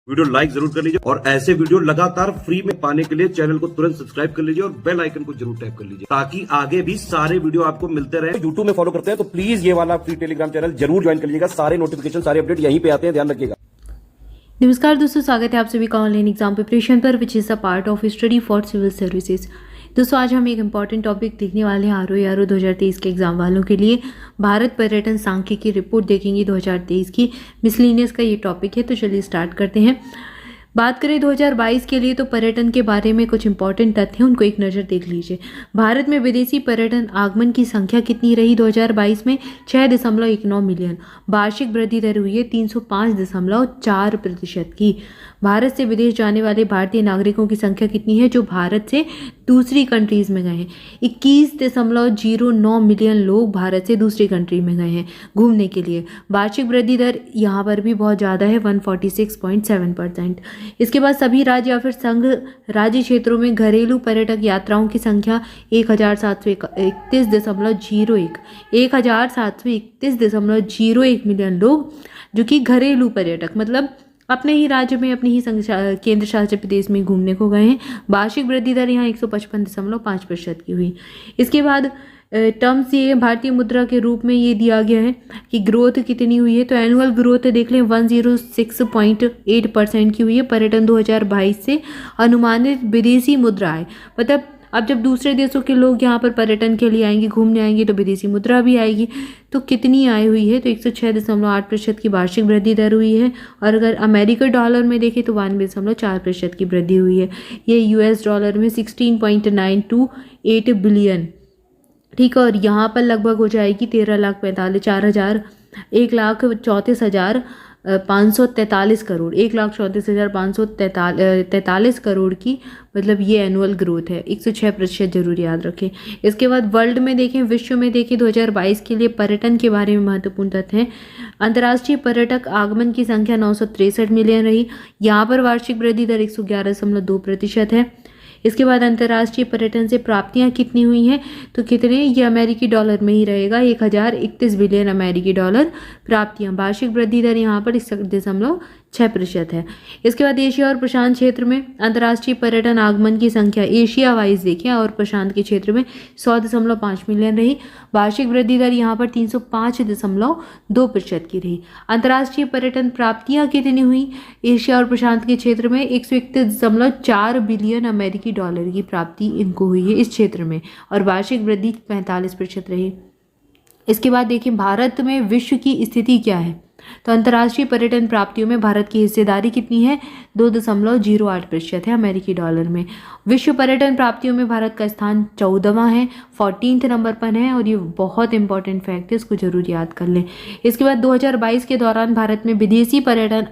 Video like जरूर कर लीजिए और ऐसे वीडियो लगातार फ्री में पाने के लिए चैनल को तुरंत सब्सक्राइब कर लीजिए और बेल आइकन को जरूर टैप कर लीजिए ताकि आगे भी सारे वीडियो आपको मिलते रहे। यूट्यूब में फॉलो करते हैं तो प्लीज ये वाला फ्री टेलीग्राम चैनल जरूर ज्वाइन कर लीजिएगा। सारे नोटिफिकेशन सारे अपडेट यहीं पे आते हैं, ध्यान रखिएगा। नमस्कार दोस्तों, स्वागत है आप सभी का ऑनलाइन एग्जाम प्रिपरेशन पर, which is a part of study for civil services. दोस्तों आज हम एक इंपॉर्टेंट टॉपिक देखने वाले हैं आरओ 2023 के एग्जाम वालों के लिए। भारत पर्यटन सांख्यिकी रिपोर्ट देखेंगे 2023 की। मिसलिनियस का ये टॉपिक है, तो चलिए स्टार्ट करते हैं। बात करें 2022 के लिए तो पर्यटन के बारे में कुछ इंपॉर्टेंट तथ्य हैं, उनको एक नज़र देख लीजिए। भारत में विदेशी पर्यटन आगमन की संख्या कितनी रही 2022 में? 6.19 मिलियन। वार्षिक वृद्धि दर हुई है 305.4% की। भारत से विदेश जाने वाले भारतीय नागरिकों की संख्या कितनी है जो भारत से दूसरी कंट्रीज़ में गए हैं? 21.09 मिलियन लोग भारत से दूसरी कंट्री में गए हैं घूमने के लिए। वार्षिक वृद्धि दर यहाँ पर भी बहुत ज़्यादा है, 146.7%। इसके बाद सभी राज्य या फिर संघ राज्य क्षेत्रों में घरेलू पर्यटक यात्राओं की संख्या 1731.01 मिलियन लोग, जो कि घरेलू पर्यटक मतलब अपने ही राज्य में अपने ही केंद्र शासित प्रदेश में घूमने को गए हैं। वार्षिक वृद्धि दर यहाँ 155.5% की हुई। इसके बाद टर्म्स ये भारतीय मुद्रा के रूप में ये दिया गया है कि ग्रोथ कितनी हुई है, तो एनुअल ग्रोथ देख लें 106.8% की हुई है पर्यटन 2022 से। अनुमानित विदेशी मुद्रा है, मतलब अब जब दूसरे देशों के लोग यहाँ पर पर्यटन के लिए आएंगे, घूमने आएंगे, तो विदेशी मुद्रा भी आएगी। तो कितनी आई हुई है, तो 106.8% की वार्षिक वृद्धि दर हुई है। और अगर अमेरिकन डॉलर में देखें तो 92.4% की वृद्धि हुई है। ये यूएस डॉलर में 16.928 बिलियन, ठीक है। और यहाँ पर लगभग हो जाएगी 1,34,543 करोड़, 1,34,543 करोड़ की, मतलब ये एनुअल ग्रोथ है। 106% जरूर याद रखें। इसके बाद वर्ल्ड में देखें, विश्व में देखें 2022 के लिए पर्यटन के बारे में महत्वपूर्ण तथ्य हैं। अंतर्राष्ट्रीय पर्यटक आगमन की संख्या 963 मिलियन रही। यहाँ पर वार्षिक वृद्धि दर 111.2% है। इसके बाद अंतर्राष्ट्रीय पर्यटन से प्राप्तियां कितनी हुई हैं, तो कितने, ये अमेरिकी डॉलर में ही रहेगा, 1031 बिलियन अमेरिकी डॉलर प्राप्तियां। वार्षिक वृद्धि दर यहाँ पर 1.6% है। इसके बाद एशिया और प्रशांत क्षेत्र में अंतर्राष्ट्रीय पर्यटन आगमन की संख्या एशिया वाइज देखें और प्रशांत के क्षेत्र में 100.5 मिलियन रही। वार्षिक वृद्धि दर यहाँ पर 305.2% की रही। अंतर्राष्ट्रीय पर्यटन प्राप्तियां कितनी हुई एशिया और प्रशांत के क्षेत्र में? 131.4 बिलियन अमेरिकी डॉलर की प्राप्ति इनको हुई है इस क्षेत्र में, और वार्षिक वृद्धि 45% रही। इसके बाद देखिए भारत में विश्व की स्थिति क्या है, तो अंतर्राष्ट्रीय पर्यटन प्राप्तियों में भारत की हिस्सेदारी कितनी है? 2.08% है अमेरिकी डॉलर में। विश्व पर्यटन प्राप्तियों में भारत का स्थान 14वां है, 14th नंबर पर है, और ये बहुत इंपॉर्टेंट फैक्ट है, इसको जरूर याद कर लें। इसके बाद 2022 के दौरान भारत में विदेशी पर्यटन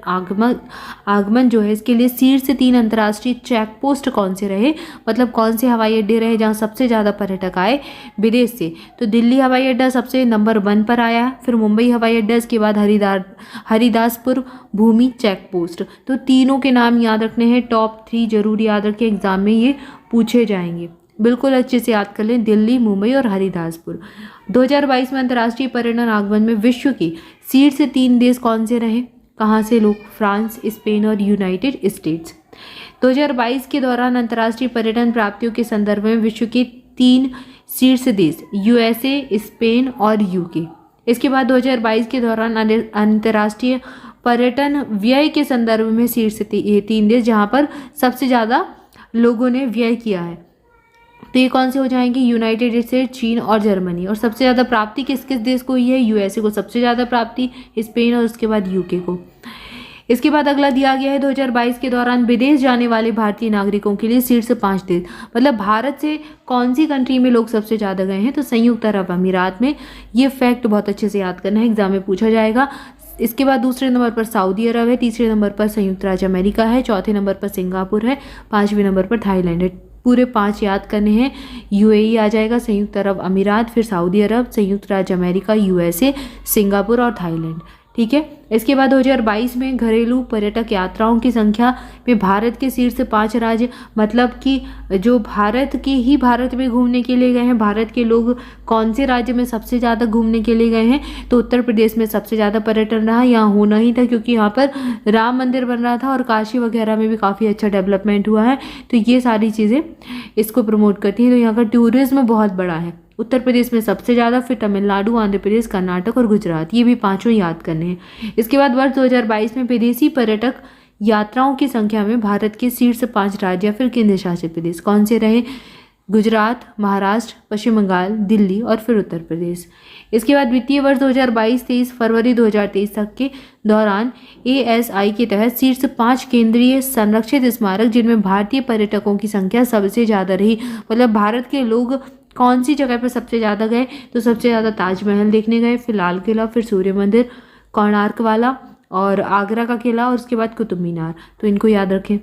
आगमन जो है, इसके लिए शीर्ष 3 अंतर्राष्ट्रीय चेक पोस्ट कौन से रहे, मतलब कौन से हवाई अड्डे रहे जहाँ सबसे ज़्यादा पर्यटक आए विदेश से? तो दिल्ली हवाई अड्डा सबसे नंबर 1 पर आया, फिर मुंबई हवाई अड्डा, इसके बाद हरिदासपुर भूमि चेक पोस्ट। तो तीनों के नाम याद रखने हैं, टॉप 3 जरूर याद रखें, एग्जाम में ये पूछे जाएंगे, बिल्कुल अच्छे से याद कर लें, दिल्ली, मुंबई और हरिदासपुर। 2022 में अंतर्राष्ट्रीय पर्यटन आगमन में विश्व के शीर्ष 3 देश कौन से रहे, कहाँ से लोग? फ्रांस, स्पेन और यूनाइटेड स्टेट्स। 2022 के दौरान अंतर्राष्ट्रीय पर्यटन प्राप्तियों के संदर्भ में विश्व के 3 शीर्ष देश यूएसए, स्पेन और यूके। इसके बाद 2022 के दौरान अंतर्राष्ट्रीय पर्यटन व्यय के संदर्भ में शीर्ष 3 देश जहां पर सबसे ज़्यादा लोगों ने व्यय किया है, तो ये कौन से हो जाएंगे? यूनाइटेड स्टेट्स, चीन और जर्मनी। और सबसे ज़्यादा प्राप्ति किस किस देश को हुई है? यूएसए को सबसे ज़्यादा प्राप्ति, स्पेन और उसके बाद यूके को। इसके बाद अगला दिया गया है 2022 के दौरान विदेश जाने वाले भारतीय नागरिकों के लिए शीर्ष 5 देश, मतलब भारत से कौन सी कंट्री में लोग सबसे ज़्यादा गए हैं, तो संयुक्त अरब अमीरात में। ये फैक्ट बहुत अच्छे से याद करना है, एग्जाम में पूछा जाएगा। इसके बाद दूसरे नंबर पर सऊदी अरब है, तीसरे नंबर पर संयुक्त राज्य अमेरिका है, चौथे नंबर पर सिंगापुर है, 5वें नंबर पर थाईलैंड है। पूरे 5 याद करने हैं। यूएई आ जाएगा, संयुक्त अरब अमीरात, फिर सऊदी अरब, संयुक्त राज्य अमेरिका, यूएसए, सिंगापुर और थाईलैंड, ठीक है। इसके बाद 2022 में घरेलू पर्यटक यात्राओं की संख्या में भारत के शीर्ष 5 राज्य, मतलब कि जो भारत में घूमने के लिए गए हैं, भारत के लोग कौन से राज्य में सबसे ज़्यादा घूमने के लिए गए हैं, तो उत्तर प्रदेश में सबसे ज़्यादा पर्यटन रहा। यहाँ होना ही था क्योंकि यहाँ पर राम मंदिर बन रहा था और काशी वगैरह में भी काफ़ी अच्छा डेवलपमेंट हुआ है, तो ये सारी चीज़ें इसको प्रमोट करती हैं। तो यहाँ का टूरिज्म बहुत बड़ा है। उत्तर प्रदेश में सबसे ज़्यादा, फिर तमिलनाडु, आंध्र प्रदेश, कर्नाटक और गुजरात, ये भी पांचों याद करने हैं। इसके बाद वर्ष 2022 में विदेशी पर्यटक यात्राओं की संख्या में भारत के शीर्ष 5 राज्य या फिर केंद्र शासित प्रदेश कौन से रहे? गुजरात, महाराष्ट्र, पश्चिम बंगाल, दिल्ली और फिर उत्तर प्रदेश। इसके बाद वित्तीय वर्ष 2022-23 फरवरी 2023 तक के दौरान ASI के तहत शीर्ष 5 केंद्रीय संरक्षित स्मारक जिनमें भारतीय पर्यटकों की संख्या सबसे ज़्यादा रही, मतलब भारत के लोग कौन सी जगह पर सबसे ज़्यादा गए, तो सबसे ज़्यादा ताजमहल देखने गए, फिर लाल किला, फिर सूर्य मंदिर, कोणार्क वाला और आगरा का किला और उसके बाद कुतुब मीनार, तो इनको याद रखें।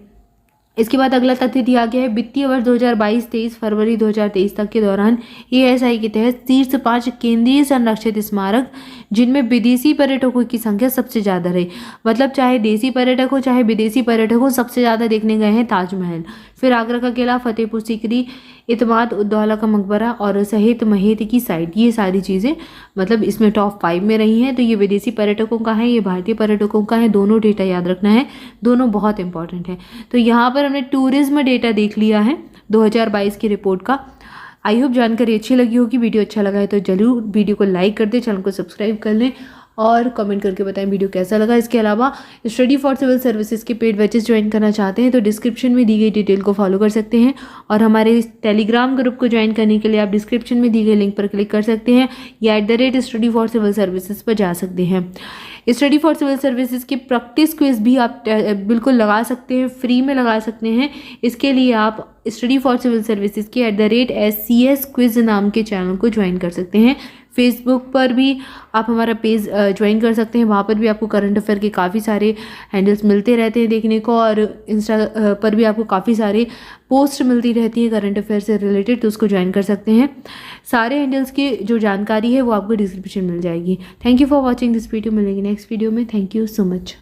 इसके बाद अगला तथ्य दिया गया है वित्तीय वर्ष 2022-23 फरवरी 2023 तक के दौरान ASI के तहत शीर्ष 5 केंद्रीय संरक्षित स्मारक जिनमें विदेशी पर्यटकों की संख्या सबसे ज़्यादा रही, मतलब चाहे देसी पर्यटक हो चाहे विदेशी पर्यटक हो, सबसे ज़्यादा देखने गए हैं ताजमहल, फिर आगरा का किला, फतेहपुर सीकरी, इतमाद उद्दौला का मकबरा और सहित महेत की साइट, ये सारी चीज़ें मतलब इसमें टॉप 5 में रही हैं। तो ये विदेशी पर्यटकों का है, ये भारतीय पर्यटकों का है, दोनों डेटा याद रखना है, दोनों बहुत इंपॉर्टेंट है। तो यहाँ पर हमने टूरिज्म डेटा देख लिया है 2022 की रिपोर्ट का। आई होप जानकारी अच्छी लगी होगी। वीडियो अच्छा लगा है तो जरूर वीडियो को लाइक कर दें, चैनल को सब्सक्राइब कर लें और कमेंट करके बताएं वीडियो कैसा लगा। इसके अलावा स्टडी फॉर सिविल सर्विसेज के पेड बैचेस ज्वाइन करना चाहते हैं तो डिस्क्रिप्शन में दी गई डिटेल को फॉलो कर सकते हैं और हमारे टेलीग्राम ग्रुप को ज्वाइन करने के लिए आप डिस्क्रिप्शन में दी गई लिंक पर क्लिक कर सकते हैं या @study for civil services पर जा सकते हैं। स्टडी फॉर सिविल सर्विसेज की प्रैक्टिस क्विज भी आप बिल्कुल लगा सकते हैं, फ्री में लगा सकते हैं। इसके लिए आप स्टडी फॉर सिविल सर्विसेज के @SCS क्विज नाम के चैनल को ज्वाइन कर सकते हैं। फेसबुक पर भी आप हमारा पेज ज्वाइन कर सकते हैं, वहाँ पर भी आपको करंट अफेयर के काफ़ी सारे हैंडल्स मिलते रहते हैं देखने को और इंस्टा पर भी आपको काफ़ी सारे पोस्ट मिलती रहती है करंट अफेयर से रिलेटेड, तो उसको ज्वाइन कर सकते हैं। सारे हैंडल्स की जो जानकारी है वो आपको डिस्क्रिप्शन मिल जाएगी। Thank you for watching this video. मिलेंगे नेक्स्ट वीडियो में। Thank you so much.